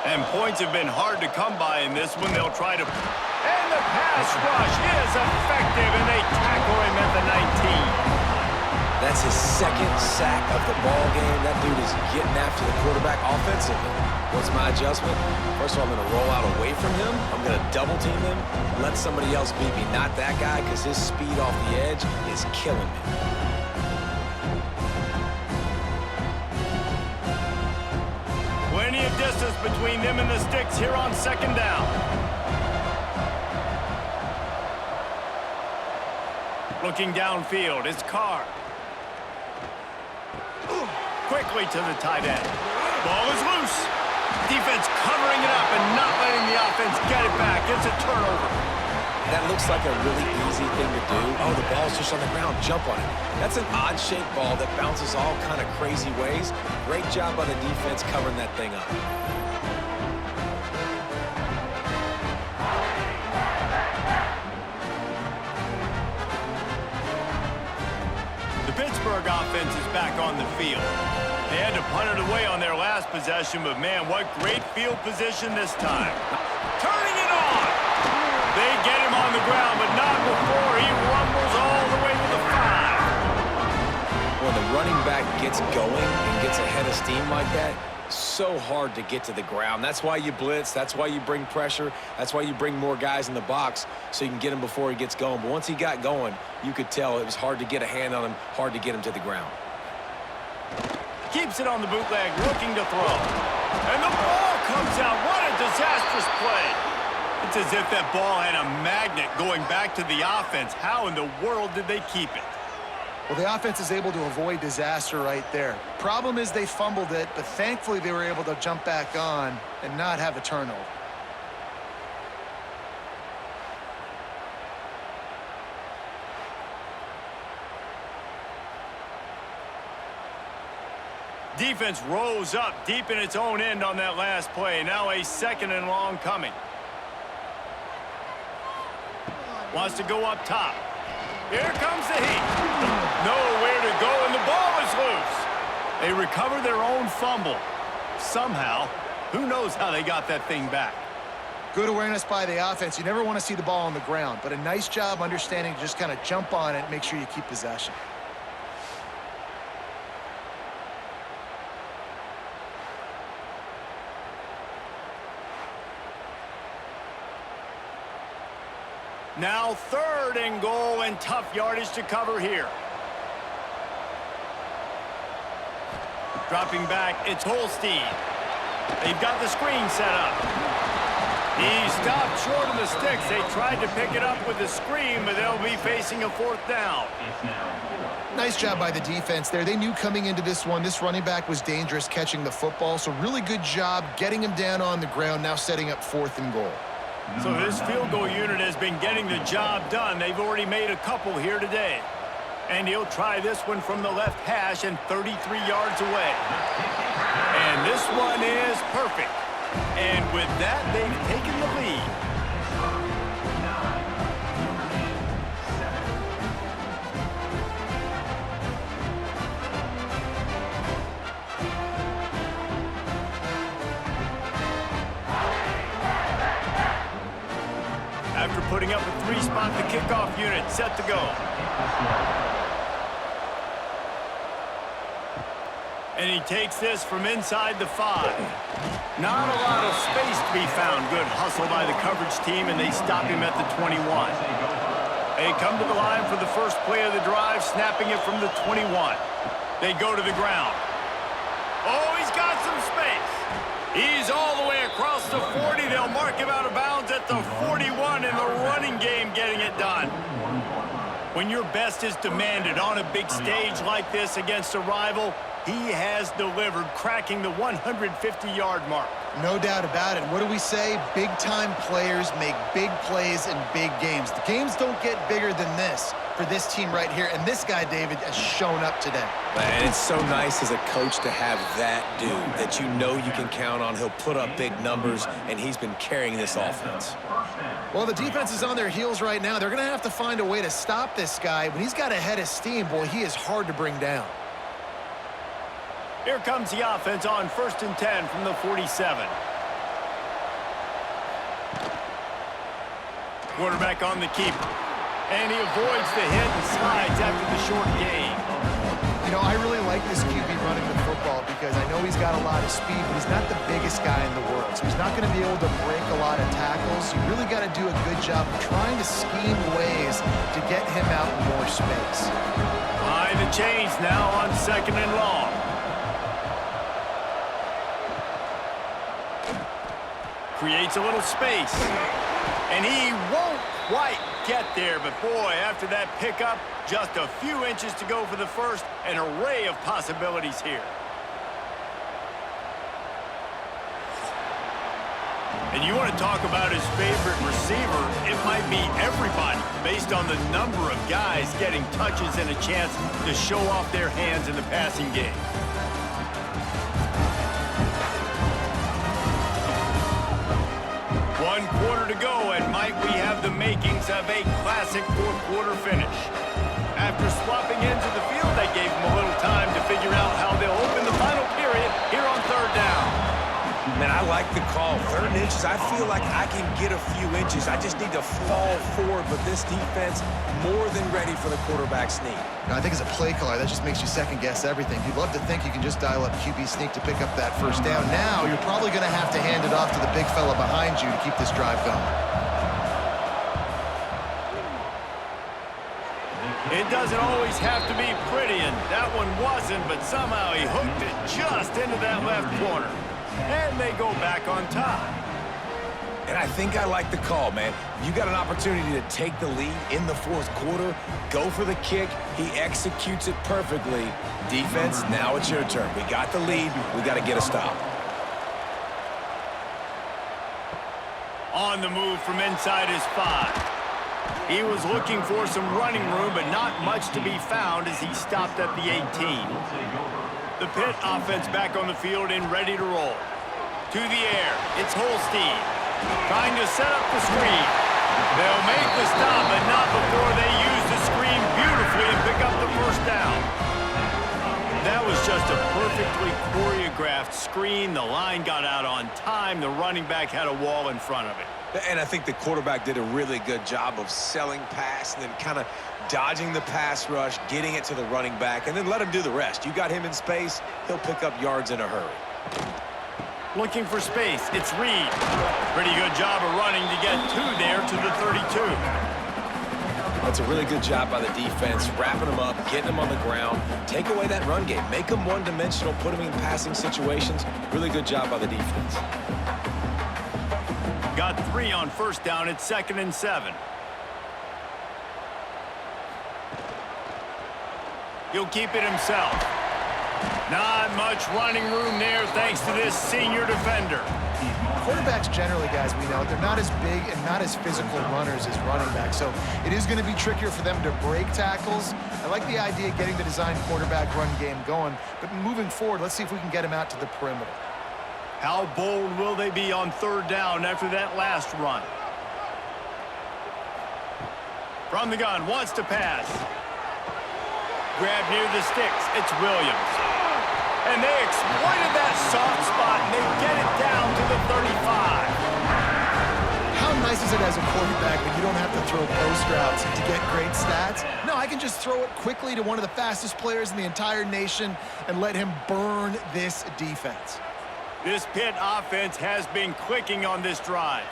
And points have been hard to come by in this one. They'll try to... And the pass rush is effective, and they tackle him at the 19. That's second sack of the ball game. That dude is getting after the quarterback offensively. What's my adjustment? First of all, I'm going to roll out away from him. I'm going to double team him. Let somebody else beat me, not that guy, because his speed off the edge is killing me. Plenty of distance between them and the Stix here on second down. Looking downfield, it's Carr. Quickly to the tight end. Ball is loose. Defense covering it up and not letting the offense get it back. It's a turnover. That looks like a really easy thing to do. Oh, the ball's just on the ground. Jump on it. That's an odd-shaped ball that bounces all kind of crazy ways. Great job by the defense covering that thing up. The Pittsburgh offense is back on the field. They had to punt it away on their last possession, but man, what great field position this time. Turning it on! They get him on the ground, but not before he rumbles all the way to the 5. When the running back gets going and gets ahead of steam like that, so hard to get to the ground. That's why you blitz. That's why you bring pressure. That's why you bring more guys in the box so you can get him before he gets going. But once he got going, you could tell it was hard to get a hand on him, hard to get him to the ground. Keeps it on the bootleg, looking to throw. And the ball comes out. What a disastrous play. It's as if that ball had a magnet going back to the offense. How in the world did they keep it? Well, the offense is able to avoid disaster right there. Problem is they fumbled it, but thankfully they were able to jump back on and not have a turnover. Defense rose up deep in its own end on that last play. Now a second and long coming. Wants to go up top. Here comes the heat. Nowhere to go, and the ball is loose. They recover their own fumble. Somehow, who knows how they got that thing back. Good awareness by the offense. You never want to see the ball on the ground, but a nice job understanding to just kind of jump on it and make sure you keep possession. Now 3rd and goal, and tough yardage to cover here. Dropping back, it's Holstein. They've got the screen set up. He stopped short of the Stix. They tried to pick it up with the screen, but they'll be facing a 4th down. Nice job by the defense there. They knew coming into this one, this running back was dangerous catching the football, so really good job getting him down on the ground, now setting up 4th and goal. So this field goal unit has been getting the job done. They've already made a couple here today. And he'll try this one from the left hash and 33 yards away. And this one is perfect. And with that, they've taken the lead. After putting up a 3-spot, the kickoff unit set to go. And he takes this from inside the 5. Not a lot of space to be found. Good hustle by the coverage team, and they stop him at the 21. They come to the line for the first play of the drive, snapping it from the 21. They go to the ground. Oh, he's got some space. He's all the way across the 40. They'll mark him out of bounds at the 41 in the running game, getting it done. When your best is demanded on a big stage like this against a rival, he has delivered, cracking the 150-yard mark. No doubt about it. What do we say? Big-time players make big plays in big games. The games don't get bigger than this for this team right here, and this guy, David, has shown up today. Man, it's so nice as a coach to have that dude that you know you can count on. He'll put up big numbers, and he's been carrying this offense. Well, the defense is on their heels right now. They're going to have to find a way to stop this guy. When he's got a head of steam, boy, he is hard to bring down. Here comes the offense on 1st and 10 from the 47. Quarterback on the keeper. And he avoids the hit and slides after the short gain. You know, I like this QB running the football because I know he's got a lot of speed, but he's not the biggest guy in the world. So he's not going to be able to break a lot of tackles. You really got to do a good job of trying to scheme ways to get him out in more space. Behind the chains now on 2nd and long. Creates a little space. And he won't quite get there, but boy, after that pickup, just a few inches to go for the first. An array of possibilities here. And you want to talk about his favorite receiver, it might be everybody, based on the number of guys getting touches and a chance to show off their hands in the passing game. One quarter to go, and might we have the makings of a classic fourth-quarter finish. After swapping into the field, they gave him a little time to figure out how they'll open the final period here on 3rd down. Man, I like the call. 3rd and inches, I feel like I can get a few inches. I just need to fall forward, but this defense more than ready for the quarterback sneak. Now, I think as a play caller, that just makes you second-guess everything. You'd love to think you can just dial up QB sneak to pick up that first down. Now, you're probably going to have to hand it off to the big fella behind you to keep this drive going. It doesn't always have to be pretty, and that one wasn't, but somehow he hooked it just into that left corner. And they go back on top. And I think I like the call, man. You got an opportunity to take the lead in the 4th quarter, go for the kick. He executes it perfectly. Defense, now it's your turn. We got the lead. We got to get a stop. On the move from inside his 5. He was looking for some running room, but not much to be found as he stopped at the 18. The Pitt offense back on the field and ready to roll. To the air, it's Holstein. Trying to set up the screen. They'll make the stop, but not before they use the screen beautifully and pick up the first down. That was just a perfectly choreographed screen. The line got out on time. The running back had a wall in front of it. And I think the quarterback did a really good job of selling pass and then kind of dodging the pass rush, getting it to the running back, and then let him do the rest. You got him in space, he'll pick up yards in a hurry. Looking for space, it's Reed. Pretty good job of running to get there to the 32. That's a really good job by the defense, wrapping them up, getting them on the ground, take away that run game, make them one-dimensional, put them in passing situations. Really good job by the defense. Got 3 on 1st down at 2nd and 7. He'll keep it himself. Not much running room there thanks to this senior defender. Quarterbacks generally, guys, we know, they're not as big and not as physical runners as running backs, so it is going to be trickier for them to break tackles. I like the idea of getting the design quarterback run game going, but moving forward, let's see if we can get him out to the perimeter. How bold will they be on 3rd down after that last run? From the gun, wants to pass. Grab near the sticks, it's Williams. And they exploited that soft spot, and they get it down to the 35. How nice is it as a quarterback when you don't have to throw post routes to get great stats? No, I can just throw it quickly to one of the fastest players in the entire nation and let him burn this defense. This Pitt offense has been clicking on this drive.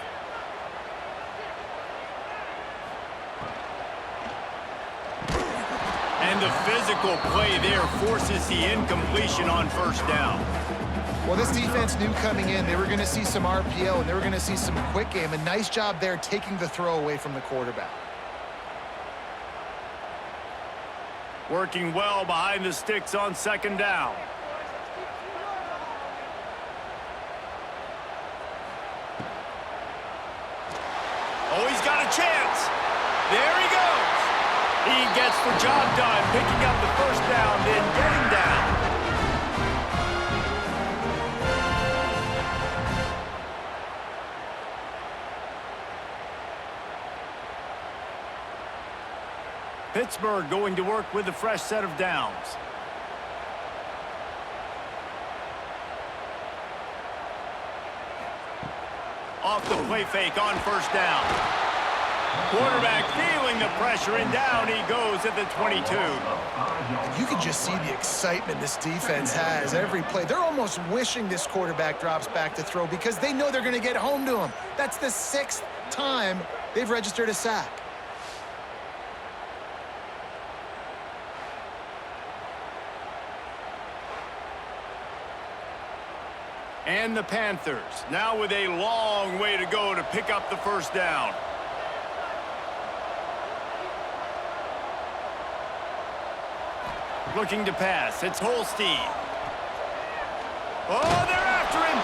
And the physical play there forces the incompletion on 1st down. Well, this defense knew coming in they were going to see some RPO and they were going to see some quick game. A nice job there taking the throw away from the quarterback. Working well behind the sticks on 2nd down. Oh, he's got a chance. There he goes. He gets the job done, picking up the first down, then getting down. Pittsburgh going to work with a fresh set of downs. Off the play fake on 1st down. Quarterback feeling the pressure, and down he goes at the 22. You can just see the excitement this defense has every play. They're almost wishing this quarterback drops back to throw because they know they're going to get home to him. That's the 6th time they've registered a sack. And the Panthers now with a long way to go to pick up the first down. Looking to pass. It's Holstein. Oh, they're after him.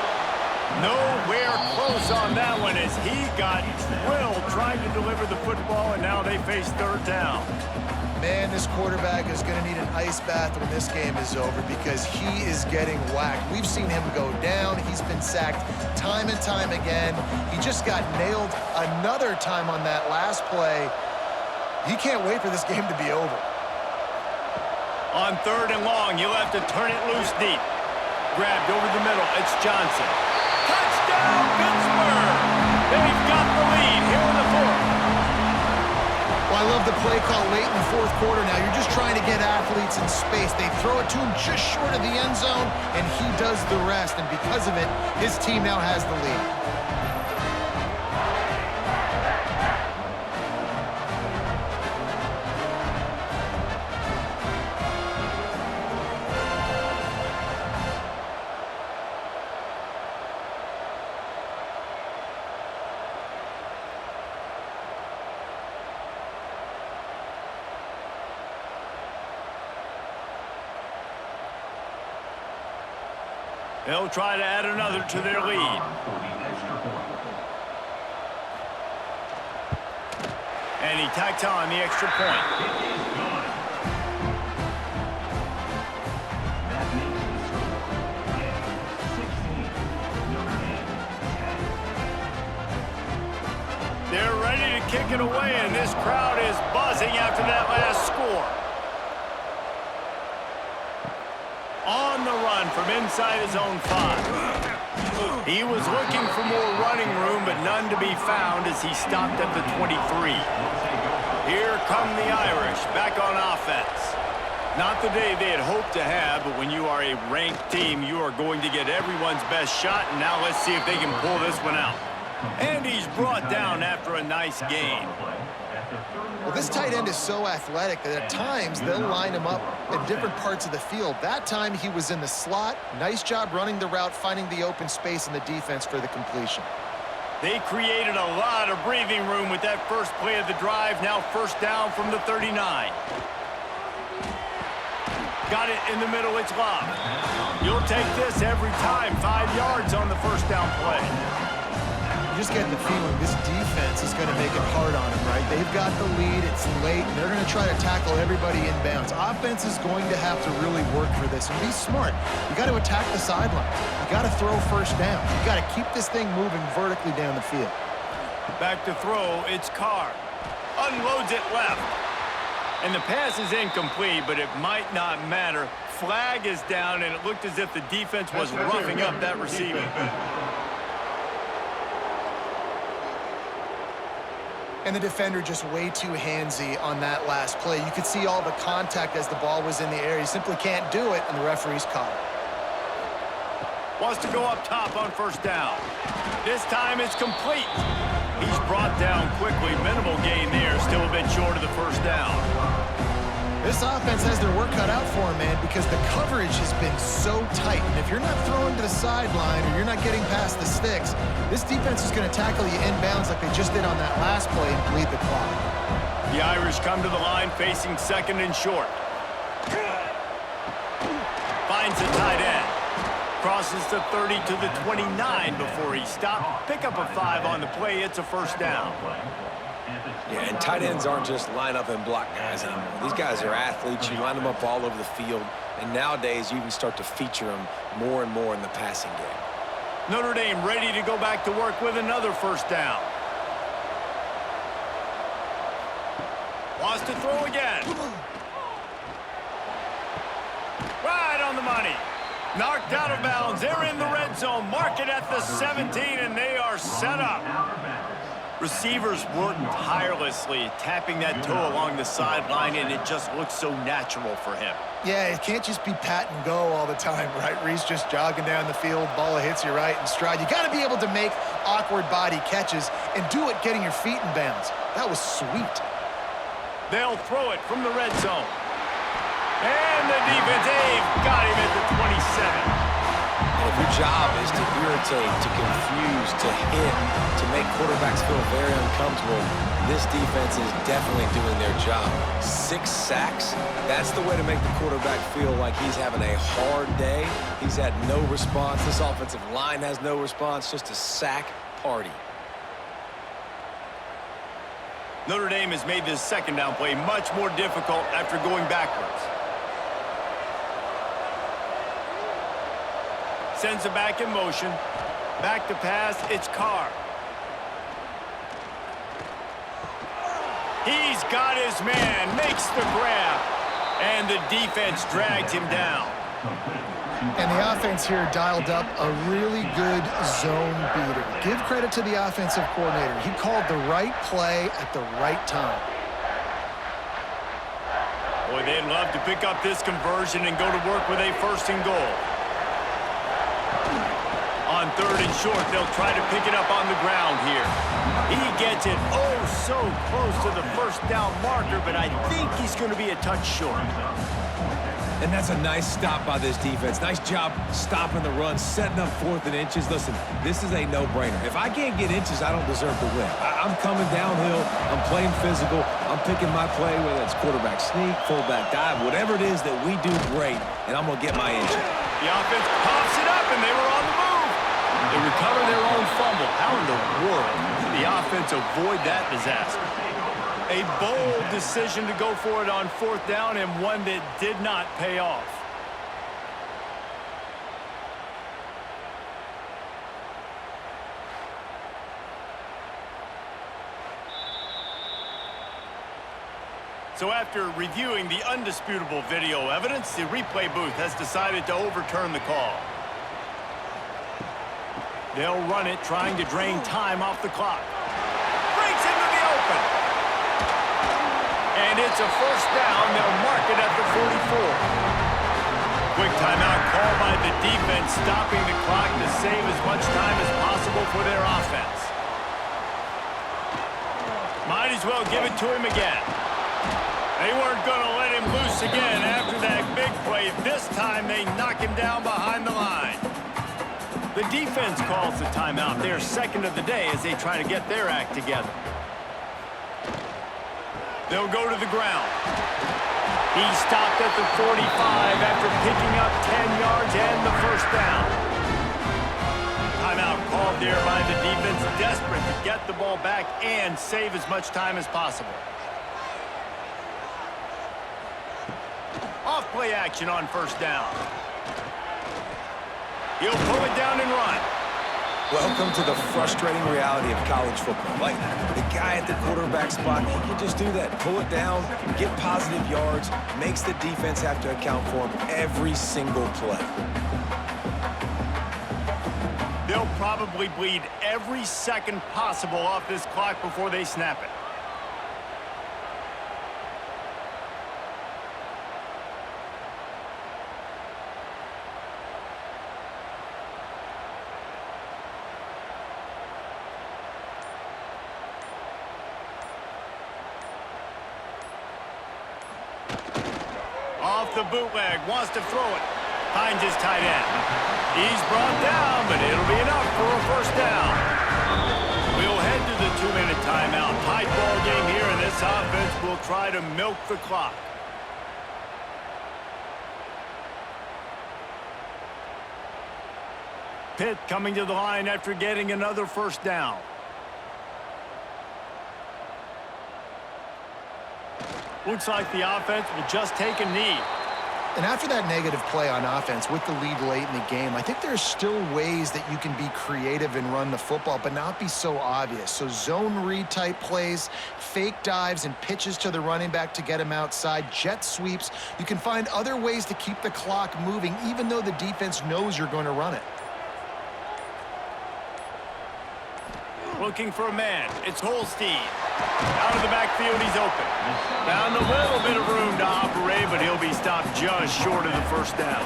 Nowhere close on that one as he got drilled trying to deliver the football, and now they face third down. Man, this quarterback is going to need an ice bath when this game is over because he is getting whacked. We've seen him go down. He's been sacked time and time again. He just got nailed another time on that last play. He can't wait for this game to be over. On third and long, you'll have to turn it loose deep. Grabbed over the middle. It's Johnson. Touchdown, Pittsburgh! They've got the lead here in the fourth. Well, I love the play call late in the fourth quarter now. You're just trying to get athletes in space. They throw it to him just short of the end zone, and he does the rest. And because of it, his team now has the lead. They'll try to add another to their lead. And he tacks on the extra point. They're ready to kick it away, and this crowd is buzzing after that last score. On the run from inside his own 5. He was looking for more running room, but none to be found as he stopped at the 23. Here come the Irish back on offense. Not the day they had hoped to have, but when you are a ranked team, you are going to get everyone's best shot, and now let's see if they can pull this one out. And he's brought down after a nice gain. Well, this tight end is so athletic that at times they'll line him up in different parts of the field. That time he was in the slot. Nice job running the route, finding the open space in the defense for the completion. They created a lot of breathing room with that first play of the drive. Now first down from the 39. Got it in the middle. It's Love. You'll take this every time. 5 yards on the first down play. You just get the feeling this defense is going to make it hard on him, right? They've got the lead. It's late, and they're going to try to tackle everybody inbounds. Offense is going to have to really work for this and be smart. You got to attack the sideline. You got to throw first down. You got to keep this thing moving vertically down the field. Back to throw. It's Carr. Unloads it left. And the pass is incomplete, but it might not matter. Flag is down, and it looked as if the defense was roughing up that receiver. And the defender just way too handsy on that last play. You could see all the contact as the ball was in the air. He simply can't do it, and the referee's caught it. Wants to go up top on first down. This time it's complete. He's brought down quickly. Minimal gain there. Still a bit short of the first down. This offense has their work cut out for them, man, because the coverage has been so tight. And if you're not throwing to the sideline or you're not getting past the sticks, this defense is going to tackle you inbounds like they just did on that last play and bleed the clock. The Irish come to the line facing second and short. Finds the tight end. Crosses the 30 to the 29 before he stopped. Pick up a 5 on the play. It's a first down. Yeah, and tight ends aren't just line up and block guys anymore. These guys are athletes. You line them up all over the field. And nowadays, you can start to feature them more and more in the passing game. Notre Dame ready to go back to work with another first down. Wants to throw again. Right on the money. Knocked out of bounds. They're in the red zone. Mark it at the 17, and they are set up. Receivers work tirelessly, tapping that toe along the sideline, and it just looks so natural for him. Yeah, it can't just be pat and go all the time, right? Reese just jogging down the field, ball hits you right in stride. You got to be able to make awkward body catches and do it getting your feet in bounds. That was sweet. They'll throw it from the red zone. And the defense, they've got him at the 27. And if your job is to irritate, to confuse, to hit, to make quarterbacks feel very uncomfortable, this defense is definitely doing their job. 6 sacks, that's the way to make the quarterback feel like he's having a hard day. He's had no response. This offensive line has no response, just a sack party. Notre Dame has made this second down play much more difficult after going backwards. Sends it back in motion. Back to pass, it's Carr. He's got his man, makes the grab, and the defense drags him down. And the offense here dialed up a really good zone beater. Give credit to the offensive coordinator. He called the right play at the right time. Boy, they'd love to pick up this conversion and go to work with a 1st and goal. On 3rd and short, they'll try to pick it up on the ground here. He gets it oh so close to the 1st down marker, but I think he's going to be a touch short. And that's a nice stop by this defense. Nice job stopping the run, setting up 4th and inches. Listen, this is a no-brainer. If I can't get inches, I don't deserve to win. I'm coming downhill. I'm playing physical. I'm picking my play, whether it's quarterback sneak, fullback dive, whatever it is that we do great, and I'm going to get my inches. The offense pops it up, and they were on the move. They recover their own fumble. How in the world did the offense avoid that disaster? A bold decision to go for it on 4th down, and one that did not pay off. So after reviewing the undisputable video evidence, the replay booth has decided to overturn the call. They'll run it, trying to drain time off the clock. Breaks into the open. And it's a 1st down. They'll mark it at the 44. Quick timeout called by the defense, stopping the clock to save as much time as possible for their offense. Might as well give it to him again. They weren't going to let him loose again after that big play. This time they knock him down behind the line. The defense calls the timeout. They're 2nd of the day as they try to get their act together. They'll go to the ground. He stopped at the 45 after picking up 10 yards and the 1st down. Timeout called there by the defense, desperate to get the ball back and save as much time as possible. Off play action on 1st down. He'll pull it down and run. Welcome to the frustrating reality of college football. Like, the guy at the quarterback spot, he can just do that. Pull it down, get positive yards, makes the defense have to account for him every single play. They'll probably bleed every second possible off this clock before they snap it. Off the bootleg, wants to throw it. Finds his tight end. He's brought down, but it'll be enough for a 1st down. We'll head to the 2-minute timeout. Tight ball game here, and this offense will try to milk the clock. Pitt coming to the line after getting another 1st down. Looks like the offense will just take a knee. And after that negative play on offense with the lead late in the game, I think there's still ways that you can be creative and run the football, but not be so obvious. So zone read type plays, fake dives, and pitches to the running back to get him outside, jet sweeps. You can find other ways to keep the clock moving, even though the defense knows you're going to run it. looking for a man. It's Holstein. Out of the backfield, he's open. Found a little bit of room to operate, but he'll be stopped just short of the first down.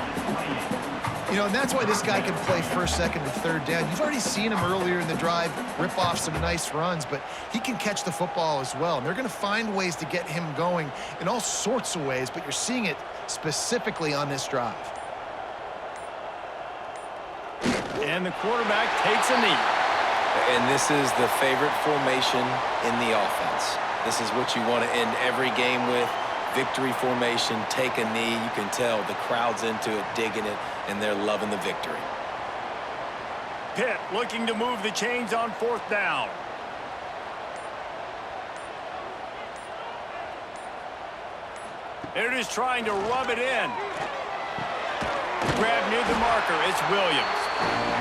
You know, and that's why this guy can play first, second, and third down. You've already seen him earlier in the drive rip off some nice runs, but he can catch the football as well. And they're going to find ways to get him going in all sorts of ways, but you're seeing it specifically on this drive. And the quarterback takes a knee. And this is the favorite formation in the offense. This is what you want to end every game with. Victory formation, take a knee. You can tell the crowd's into it, digging it, and they're loving the victory. Pitt looking to move the chains on fourth down. They're just trying to rub it in. Grab near the marker. It's Williams.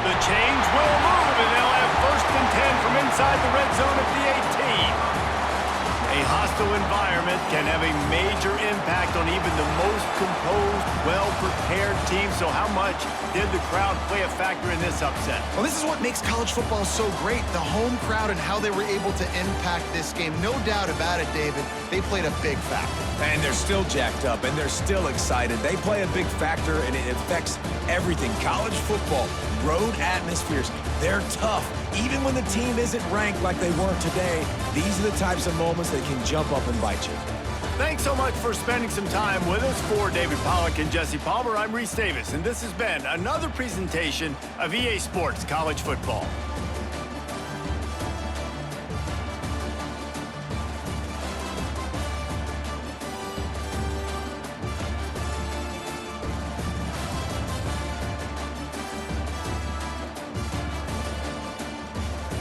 The chains will move, and they'll have first and 10 from inside the red zone at the 18. A hostile environment can have a major impact on even the most composed, well-prepared team. So how much did the crowd play a factor in this upset? Well, this is what makes college football so great, the home crowd and how they were able to impact this game. No doubt about it, David. They played a big factor. And they're still jacked up, and they're still excited. They play a big factor, and it affects everything. College football, road atmospheres, they're tough. Even when the team isn't ranked like they were today, these are the types of moments that can jump up and bite you. Thanks so much for spending some time with us. For David Pollack and Jesse Palmer, I'm Reese Davis, and this has been another presentation of EA Sports College Football.